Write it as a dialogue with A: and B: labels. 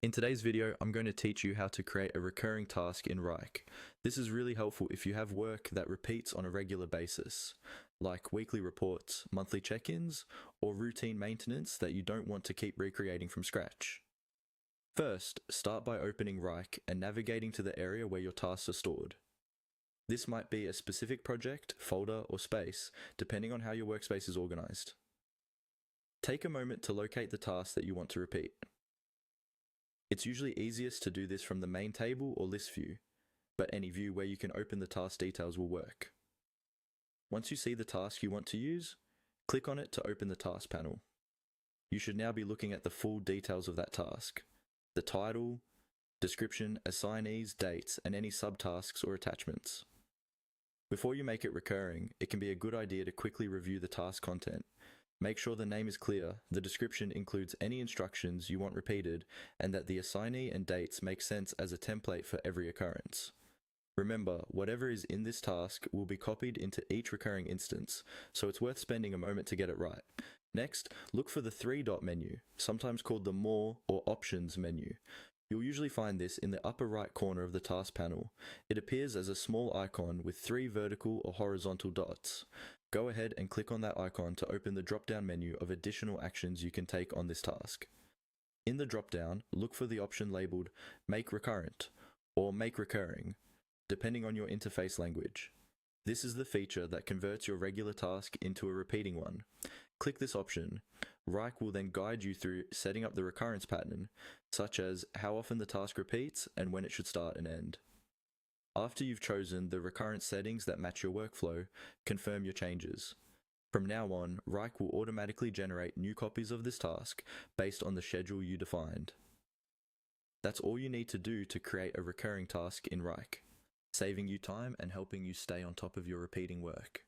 A: In today's video, I'm going to teach you how to create a recurring task in Wrike. This is really helpful if you have work that repeats on a regular basis, like weekly reports, monthly check-ins, or routine maintenance that you don't want to keep recreating from scratch. First, start by opening Wrike and navigating to the area where your tasks are stored. This might be a specific project, folder, or space, depending on how your workspace is organized. Take a moment to locate the task that you want to repeat. It's usually easiest to do this from the main table or list view, but any view where you can open the task details will work. Once you see the task you want to use, click on it to open the task panel. You should now be looking at the full details of that task: the title, description, assignees, dates, and any subtasks or attachments. Before you make it recurring, it can be a good idea to quickly review the task content. Make sure the name is clear, the description includes any instructions you want repeated, and that the assignee and dates make sense as a template for every occurrence. Remember, whatever is in this task will be copied into each recurring instance, so it's worth spending a moment to get it right. Next, look for the three-dot menu, sometimes called the More or Options menu. You'll usually find this in the upper right corner of the task panel. It appears as a small icon with 3 vertical or horizontal dots. Go ahead and click on that icon to open the drop-down menu of additional actions you can take on this task. In the drop-down, look for the option labeled Make Recurrent or Make Recurring, depending on your interface language. This is the feature that converts your regular task into a repeating one. Click this option. Wrike will then guide you through setting up the recurrence pattern, such as how often the task repeats and when it should start and end. After you've chosen the recurrence settings that match your workflow, confirm your changes. From now on, Wrike will automatically generate new copies of this task based on the schedule you defined. That's all you need to do to create a recurring task in Wrike, saving you time and helping you stay on top of your repeating work.